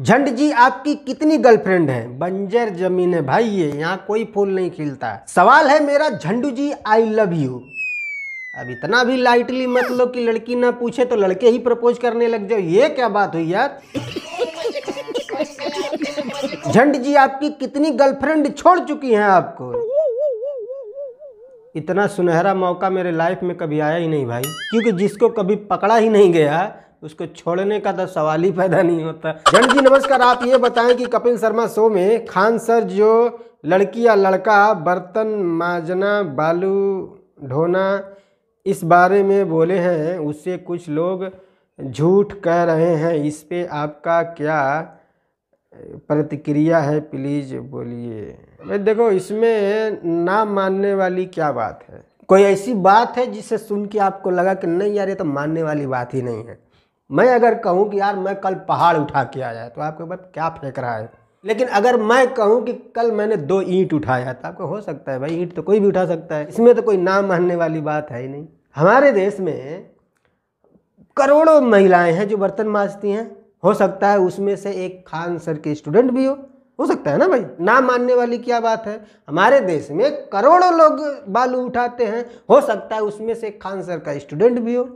झंड जी आपकी कितनी गर्लफ्रेंड है? बंजर जमीन है भाई, ये यहाँ कोई फूल नहीं खिलता। सवाल है मेरा झंडू जी, आई लव यू। अब इतना भी लाइटली मत लो कि लड़की ना पूछे तो लड़के ही प्रपोज करने लग जाओ। ये क्या बात हुई यार? झंड जी आपकी कितनी गर्लफ्रेंड छोड़ चुकी हैं आपको? इतना सुनहरा मौका मेरे लाइफ में कभी आया ही नहीं भाई, क्योंकि जिसको कभी पकड़ा ही नहीं गया उसको छोड़ने का तो सवाल ही पैदा नहीं होता। झंड जी नमस्कार, आप ये बताएं कि कपिल शर्मा शो में खान सर जो लड़की या लड़का बर्तन मांजना, बालू ढोना इस बारे में बोले हैं, उससे कुछ लोग झूठ कह रहे हैं। इस पे आपका क्या प्रतिक्रिया है, प्लीज बोलिए। भाई देखो, इसमें ना मानने वाली क्या बात है? कोई ऐसी बात है जिसे सुन के आपको लगा कि नहीं यार ये तो मानने वाली बात ही नहीं है? मैं अगर कहूँ कि यार मैं कल पहाड़ उठा के आया तो आपके बाद क्या फेंक रहा है, लेकिन अगर मैं कहूँ कि कल मैंने 2 ईंट उठाया तो आपको हो सकता है भाई ईंट तो कोई भी उठा सकता है, इसमें तो कोई ना मानने वाली बात है ही नहीं। हमारे देश में करोड़ों महिलाएं हैं जो बर्तन मांजती हैं, हो सकता है उसमें से एक खान सर के स्टूडेंट भी हो सकता है ना भाई। ना मानने वाली क्या बात है? हमारे देश में करोड़ों लोग बालू उठाते हैं, हो सकता है उसमें से एक खान सर का स्टूडेंट भी हो।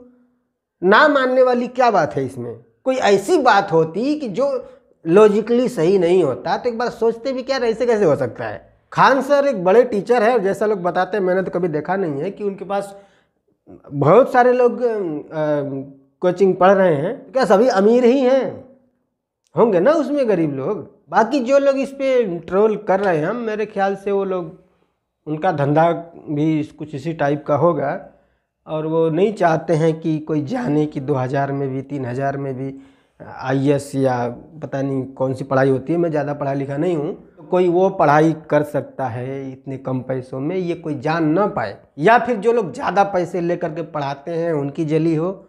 ना मानने वाली क्या बात है इसमें? कोई ऐसी बात होती कि जो लॉजिकली सही नहीं होता तो एक बार सोचते भी क्या ऐसे कैसे हो सकता है। खान सर एक बड़े टीचर है, जैसा लोग बताते हैं, मैंने तो कभी देखा नहीं है कि उनके पास बहुत सारे लोग कोचिंग पढ़ रहे हैं। क्या सभी अमीर ही हैं? होंगे ना उसमें गरीब लोग। बाकी जो लोग इस पे ट्रोल कर रहे हैं, मेरे ख्याल से वो लोग, उनका धंधा भी कुछ इसी टाइप का होगा और वो नहीं चाहते हैं कि कोई जाने कि 2000 में भी 3000 में भी IAS या पता नहीं कौन सी पढ़ाई होती है, मैं ज़्यादा पढ़ा लिखा नहीं हूँ, तो कोई वो पढ़ाई कर सकता है इतने कम पैसों में, ये कोई जान ना पाए। या फिर जो लोग ज़्यादा पैसे लेकर के पढ़ाते हैं उनकी जली हो,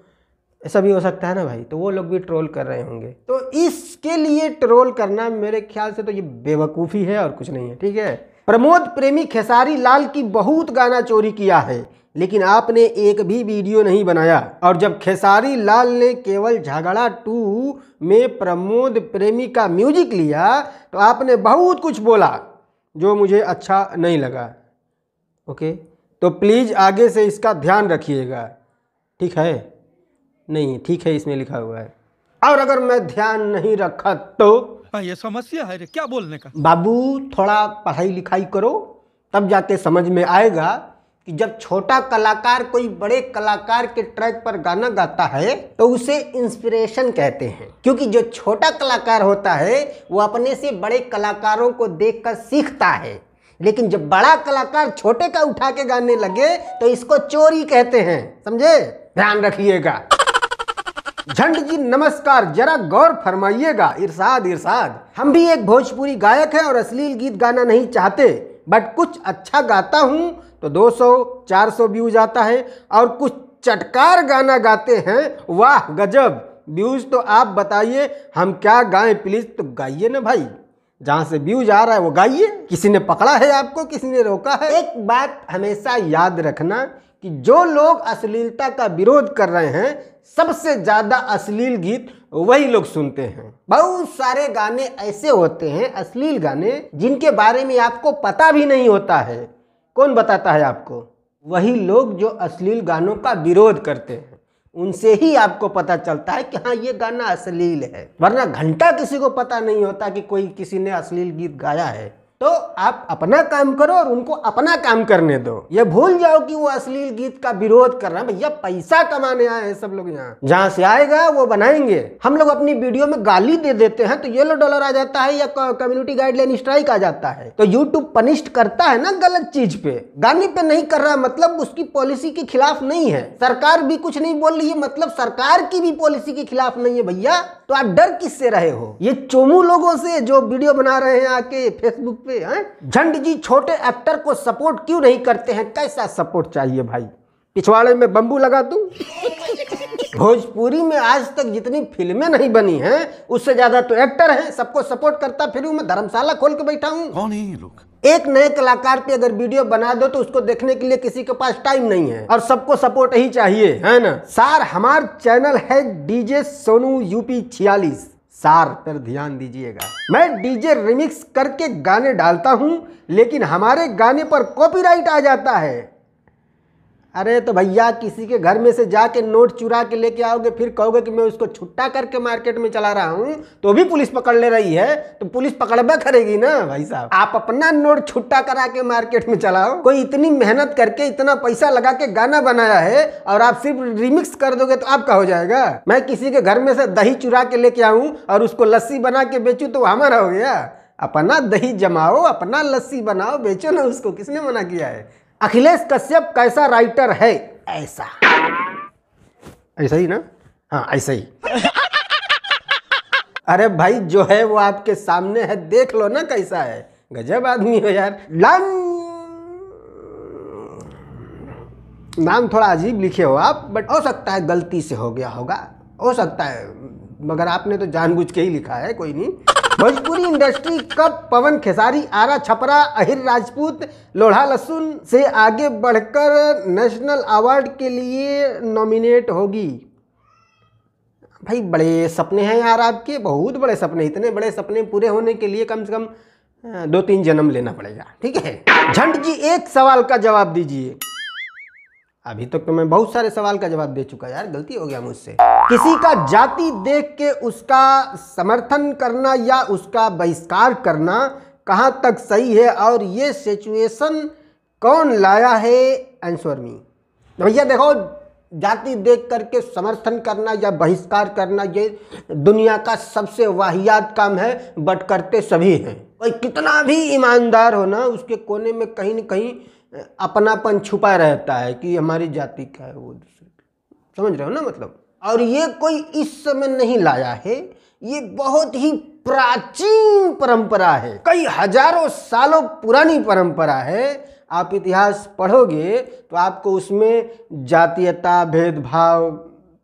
ऐसा भी हो सकता है ना भाई, तो वो लोग भी ट्रोल कर रहे होंगे। तो इसके लिए ट्रोल करना मेरे ख्याल से तो ये बेवकूफ़ी है और कुछ नहीं है, ठीक है। प्रमोद प्रेमी खेसारी लाल की बहुत गाना चोरी किया है, लेकिन आपने एक भी वीडियो नहीं बनाया। और जब खेसारी लाल ने केवल झगड़ा 2 में प्रमोद प्रेमी का म्यूजिक लिया तो आपने बहुत कुछ बोला जो मुझे अच्छा नहीं लगा। ओके, तो प्लीज़ आगे से इसका ध्यान रखिएगा, ठीक है? नहीं ठीक है, इसमें लिखा हुआ है। और अगर मैं ध्यान नहीं रखा तो ये समस्या है रे, क्या बोलने का। बाबू थोड़ा पढ़ाई लिखाई करो, तब जाके समझ में आएगा कि जब छोटा कलाकार कोई बड़े कलाकार के ट्रैक पर गाना गाता है तो उसे इंस्पिरेशन कहते हैं, क्योंकि जो छोटा कलाकार होता है वो अपने से बड़े कलाकारों को देखकर सीखता है। लेकिन जब बड़ा कलाकार छोटे का उठा के गाने लगे तो इसको चोरी कहते हैं, समझे? ध्यान रखिएगा। झंड जी नमस्कार, जरा गौर फरमाइएगा। इरशाद, हम भी एक भोजपुरी गायक हैं और अश्लील गीत गाना नहीं चाहते, बट कुछ अच्छा गाता हूँ तो 200-400 व्यूज आता है, और कुछ चटकार गाना गाते हैं, वाह गजब व्यूज। तो आप बताइए हम क्या गाएं? प्लीज तो गाइए ना भाई, जहाँ से व्यूज आ रहा है वो गाइए। किसी ने पकड़ा है आपको? किसी ने रोका है? एक बात हमेशा याद रखना कि जो लोग अश्लीलता का विरोध कर रहे हैं, सबसे ज्यादा अश्लील गीत वही लोग सुनते हैं। बहुत सारे गाने ऐसे होते हैं, अश्लील गाने, जिनके बारे में आपको पता भी नहीं होता है। कौन बताता है आपको? वही लोग जो अश्लील गानों का विरोध करते हैं, उनसे ही आपको पता चलता है कि हाँ ये गाना अश्लील है, वरना घंटा किसी को पता नहीं होता कि कोई किसी ने अश्लील गीत गाया है। तो आप अपना काम करो और उनको अपना काम करने दो। ये भूल जाओ कि वो अश्लील गीत का विरोध कर रहा है। भैया पैसा कमाने आए हैं सब लोग, यहाँ जहाँ से आएगा वो बनाएंगे। हम लोग अपनी वीडियो में गाली दे देते हैं तो येलो डॉलर आ जाता है या कम्युनिटी गाइडलाइन स्ट्राइक आ जाता है, तो यूट्यूब पनिश करता है ना गलत चीज पे। गाने पे नहीं कर रहा मतलब उसकी पॉलिसी के खिलाफ नहीं है। सरकार भी कुछ नहीं बोल रही है मतलब सरकार की भी पॉलिसी के खिलाफ नहीं है भैया। तो आप डर किससे रहे हो? ये चोमू लोगों से जो वीडियो बना रहे हैं आके फेसबुक पे। झंड जी छोटे एक्टर को सपोर्ट क्यों नहीं करते हैं? कैसा सपोर्ट चाहिए भाई? पिछवाड़े में बंबू लगा दूं? भोजपुरी में आज तक जितनी फिल्में नहीं बनी हैं उससे ज्यादा तो एक्टर हैं। सबको सपोर्ट करता फिर मैं धर्मशाला खोल के बैठा हूं। कौन है ये लोग? एक नए कलाकार पे अगर वीडियो बना दो तो उसको देखने के लिए किसी के पास टाइम नहीं है, और सबको सपोर्ट ही चाहिए, है ना? सार हमार चैनल है DJ सोनू UP 46, सार पर ध्यान दीजिएगा। मैं डीजे रिमिक्स करके गाने डालता हूं, लेकिन हमारे गाने पर कॉपीराइट आ जाता है। अरे तो भैया किसी के घर में से जाके नोट चुरा के लेके आओगे, फिर कहोगे कि मैं उसको छुट्टा करके मार्केट में चला रहा हूं, तो भी पुलिस पकड़ ले रही है, तो पुलिस पकड़बा करेगी ना भाई साहब। आप अपना नोट छुट्टा करा के मार्केट में चलाओ। कोई इतनी मेहनत करके इतना पैसा लगा के गाना बनाया है और आप सिर्फ रिमिक्स कर दोगे तो आपका हो जाएगा। मैं किसी के घर में से दही चुरा के लेके आऊं और उसको लस्सी बना के बेचूं तो हमारा हो गया। अपना दही जमाओ, अपना लस्सी बनाओ, बेचो ना उसको, किसने मना किया है। अखिलेश कश्यप कैसा राइटर है? ऐसा ही ना? हाँ ऐसा ही। अरे भाई जो है वो आपके सामने है, देख लो ना कैसा है। गजब आदमी हो यार। नाम थोड़ा अजीब लिखे हो आप, बट हो सकता है गलती से हो गया होगा, हो सकता है, मगर आपने तो जानबूझ के ही लिखा है। कोई नहीं। भोजपुरी इंडस्ट्री कब पवन खेसारी, आरा छपरा, अहिर राजपूत, लोढ़ा लहसुन से आगे बढ़कर नेशनल अवार्ड के लिए नॉमिनेट होगी? भाई बड़े सपने हैं यार आपके, बहुत बड़े सपने। इतने बड़े सपने पूरे होने के लिए कम से कम 2-3 जन्म लेना पड़ेगा। ठीक है। झंड जी एक सवाल का जवाब दीजिए। अभी तक तो मैं बहुत सारे सवाल का जवाब दे चुका यार, गलती हो गया मुझसे। किसी का जाति देख के उसका समर्थन करना या उसका बहिष्कार करना कहाँ तक सही है और ये सिचुएशन कौन लाया है? Answer me. भैया देखो, जाति देख करके समर्थन करना या बहिष्कार करना ये दुनिया का सबसे वाहियात काम है, बट करते सभी हैं। कोई कितना भी ईमानदार हो ना, उसके कोने में कहीं न कहीं अपनापन छुपा रहता है कि हमारी जाति क्या है, वो दूसरे। समझ रहे हो ना मतलब। और ये कोई इस समय नहीं लाया है, ये बहुत ही प्राचीन परंपरा है, कई हजारों सालों पुरानी परंपरा है। आप इतिहास पढ़ोगे तो आपको उसमें जातीयता, भेदभाव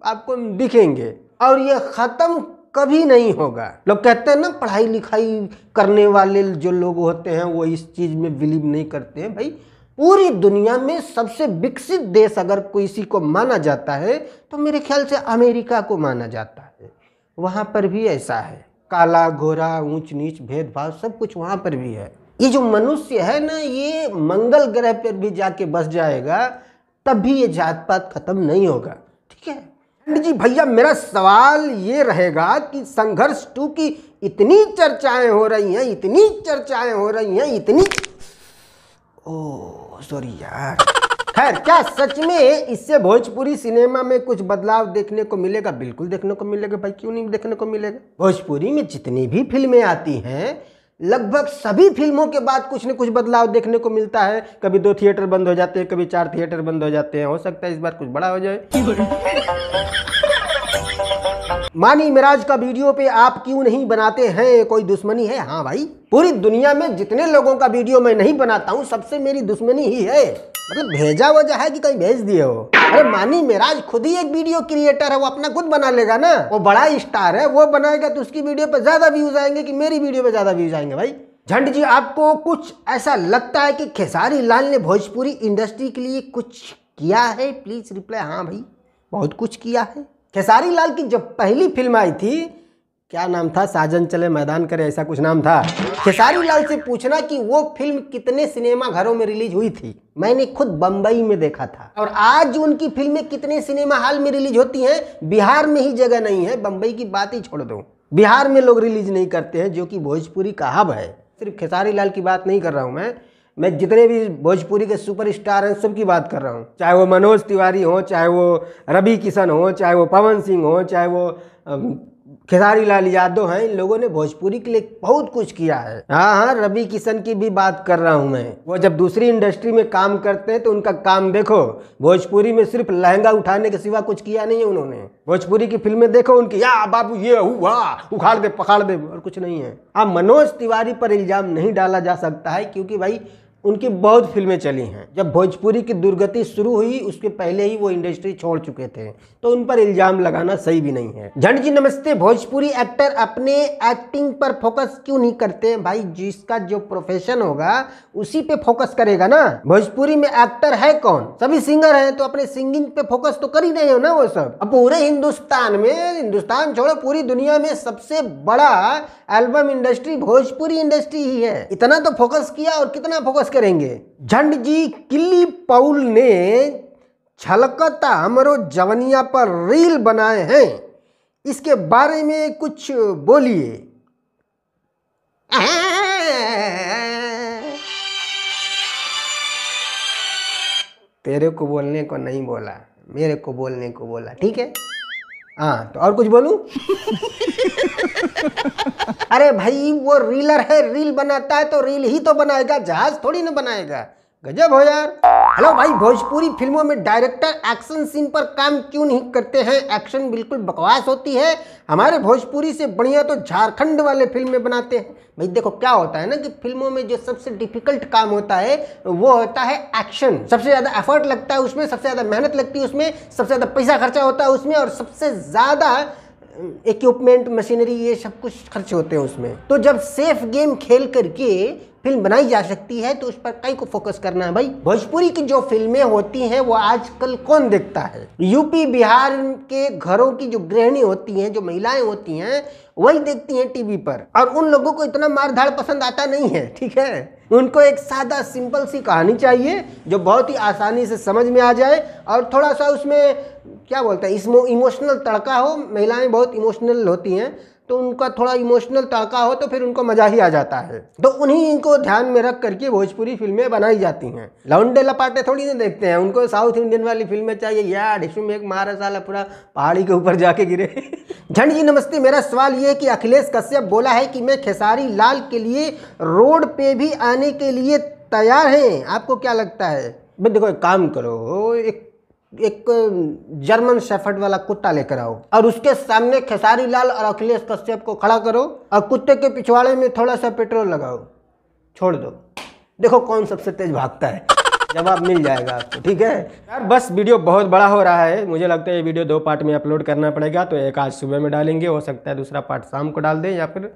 आपको दिखेंगे और ये ख़त्म कभी नहीं होगा। लोग कहते हैं ना, पढ़ाई लिखाई करने वाले जो लोग होते हैं वो इस चीज़ में बिलीव नहीं करते हैं। भाई पूरी दुनिया में सबसे विकसित देश अगर किसी को माना जाता है तो मेरे ख्याल से अमेरिका को माना जाता है। वहाँ पर भी ऐसा है, काला गोरा, ऊंच नीच, भेदभाव सब कुछ वहाँ पर भी है। ये जो मनुष्य है ना, ये मंगल ग्रह पर भी जाके बस जाएगा, तब भी ये जात पात खत्म नहीं होगा। ठीक है जी। भैया मेरा सवाल ये रहेगा कि संघर्ष 2 की इतनी चर्चाएं हो रही हैं, इतनी चर्चाएं हो रही हैं, इतनी, ओह सॉरी यार। खैर, क्या सच में इससे भोजपुरी सिनेमा में कुछ बदलाव देखने को मिलेगा? बिल्कुल देखने को मिलेगा भाई, क्यों नहीं देखने को मिलेगा। भोजपुरी में जितनी भी फिल्में आती हैं, लगभग सभी फिल्मों के बाद कुछ न कुछ बदलाव देखने को मिलता है। कभी 2 थिएटर बंद हो जाते हैं, कभी 4 थिएटर बंद हो जाते हैं। हो सकता है इस बार कुछ बड़ा हो जाए। मानी मिराज का वीडियो पे आप क्यों नहीं बनाते हैं? कोई दुश्मनी है? हाँ भाई, पूरी दुनिया में जितने लोगों का वीडियो मैं नहीं बनाता हूँ, सबसे मेरी दुश्मनी ही है। मतलब भेजा वजह है कि कहीं भेज दिए हो। अरे मानी मिराज खुद ही एक वीडियो क्रिएटर है, वो अपना खुद बना लेगा ना। वो बड़ा स्टार है, वो बनाएगा तो उसकी वीडियो पे ज्यादा व्यूज आएंगे कि मेरी वीडियो पे ज्यादा व्यूज आएंगे भाई। झंड जी, आपको कुछ ऐसा लगता है कि खेसारी लाल ने भोजपुरी इंडस्ट्री के लिए कुछ किया है? Please reply. हाँ भाई, बहुत कुछ किया है। खेसारी लाल की जब पहली फिल्म आई थी, क्या नाम था, साजन चले मैदान करे, ऐसा कुछ नाम था। खेसारी लाल से पूछना कि वो फिल्म कितने सिनेमा घरों में रिलीज हुई थी। मैंने खुद बम्बई में देखा था। और आज उनकी फिल्में कितने सिनेमा हॉल में रिलीज होती हैं? बिहार में ही जगह नहीं है, बम्बई की बात ही छोड़ दो। बिहार में लोग रिलीज नहीं करते हैं, जो कि भोजपुरी का हब है। सिर्फ खेसारी लाल की बात नहीं कर रहा हूँ मैं जितने भी भोजपुरी के सुपरस्टार हैं सबकी बात कर रहा हूँ। चाहे वो मनोज तिवारी हो, चाहे वो रवि किशन हो, चाहे वो पवन सिंह हो, चाहे वो खेसारी लाल यादव हैं, इन लोगों ने भोजपुरी के लिए बहुत कुछ किया है। हाँ, रवि किशन की भी बात कर रहा हूँ मैं। वो जब दूसरी इंडस्ट्री में काम करते हैं तो उनका काम देखो, भोजपुरी में सिर्फ लहंगा उठाने के सिवा कुछ किया नहीं है उन्होंने। भोजपुरी की फिल्में देखो उनकी, या बाबू ये हुआ, उखाड़ दे पखाड़ दे, और कुछ नहीं है। अब मनोज तिवारी पर इल्जाम नहीं डाला जा सकता है, क्योंकि भाई उनकी बहुत फिल्में चली हैं। जब भोजपुरी की दुर्गति शुरू हुई उसके पहले ही वो इंडस्ट्री छोड़ चुके थे, तो उन पर इल्जाम लगाना सही भी नहीं है। झंड जी नमस्ते। भोजपुरी एक्टर अपने एक्टिंग पर फोकस क्यों नहीं करते? भाई जिसका जो प्रोफेशन होगा उसी पे फोकस करेगा ना। भोजपुरी में एक्टर है कौन? सभी सिंगर हैं, तो अपने सिंगिंग पे फोकस तो कर ही रहे हो ना वो सब। अब पूरे हिंदुस्तान में, हिंदुस्तान छोड़ो पूरी दुनिया में सबसे बड़ा एल्बम इंडस्ट्री भोजपुरी इंडस्ट्री ही है। इतना तो फोकस किया और कितना फोकस करेंगे। झंड जी किल्ली पौल ने छलकता हमरो जवनिया पर रील बनाए हैं, इसके बारे में कुछ बोलिए। तेरे को बोलने को नहीं बोला, मेरे को बोलने को बोला, ठीक है। हाँ तो और कुछ बोलूं? अरे भाई वो रीलर है, रील बनाता है तो रील ही तो बनाएगा, जहाज थोड़ी ना बनाएगा। गजब हो यार। हेलो भाई, भोजपुरी फिल्मों में डायरेक्टर एक्शन सीन पर काम क्यों नहीं करते हैं? एक्शन बिल्कुल बकवास होती है। हमारे भोजपुरी से बढ़िया तो झारखंड वाले फिल्में बनाते हैं। भाई देखो क्या होता है ना कि फिल्मों में जो सबसे डिफिकल्ट काम होता है वो होता है एक्शन। सबसे ज़्यादा एफर्ट लगता है उसमें, सबसे ज़्यादा मेहनत लगती है उसमें, सबसे ज़्यादा पैसा खर्चा होता है उसमें, और सबसे ज़्यादा इक्विपमेंट, मशीनरी, ये सब कुछ खर्च होते हैं उसमें। तो जब सेफ गेम खेल करके फिल्म बनाई जा सकती है तो उस पर कहीं को फोकस करना है भाई। भोजपुरी की जो फिल्में होती हैं वो आजकल कौन देखता है? यूपी बिहार के घरों की जो गृहिणी होती हैं, जो महिलाएं होती हैं, वही देखती हैं टीवी पर। और उन लोगों को इतना मारधाड़ पसंद आता नहीं है, ठीक है। उनको एक सादा सिंपल सी कहानी चाहिए जो बहुत ही आसानी से समझ में आ जाए, और थोड़ा सा उसमें क्या बोलते हैं, इसमें इमोशनल तड़का हो। महिलाएं बहुत इमोशनल होती हैं, तो उनका थोड़ा इमोशनल तड़का हो तो फिर उनको मजा ही आ जाता है। तो उन्हीं को ध्यान में रख करके भोजपुरी फिल्में बनाई जाती हैं। लौंडे लपाटे थोड़ी ना देखते हैं, उनको साउथ इंडियन वाली फिल्में चाहिए यार, इसमें एक मारा साला पूरा पहाड़ी के ऊपर जाके गिरे। झंड जी नमस्ते। मेरा सवाल ये है कि अखिलेश कश्यप बोला है कि मैं खेसारी लाल के लिए रोड पे भी आने के लिए तैयार हैं, आपको क्या लगता है? भाई देखो एक काम करो, एक जर्मन शेफर्ड वाला कुत्ता लेकर आओ और उसके सामने खेसारी लाल और अखिलेश कश्यप को खड़ा करो और कुत्ते के पिछवाड़े में थोड़ा सा पेट्रोल लगाओ, छोड़ दो, देखो कौन सबसे तेज भागता है। जवाब मिल जाएगा आपको, ठीक है यार। बस वीडियो बहुत बड़ा हो रहा है, मुझे लगता है ये वीडियो 2 पार्ट में अपलोड करना पड़ेगा। तो एक आज सुबह में डालेंगे, हो सकता है दूसरा पार्ट शाम को डाल दें या फिर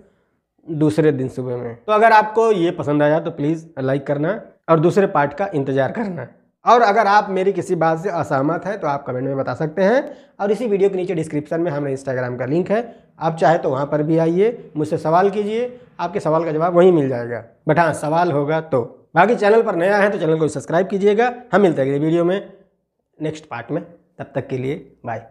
दूसरे दिन सुबह में। तो अगर आपको ये पसंद आया तो प्लीज़ लाइक करना और दूसरे पार्ट का इंतजार करना। और अगर आप मेरी किसी बात से असहमत हैं तो आप कमेंट में बता सकते हैं। और इसी वीडियो के नीचे डिस्क्रिप्शन में हमारे इंस्टाग्राम का लिंक है, आप चाहे तो वहाँ पर भी आइए, मुझसे सवाल कीजिए, आपके सवाल का जवाब वहीं मिल जाएगा। बट हाँ, सवाल होगा तो। बाकी चैनल पर नया है तो चैनल को सब्सक्राइब कीजिएगा। हम मिलते हैं अगले वीडियो में नेक्स्ट पार्ट में, तब तक के लिए बाय।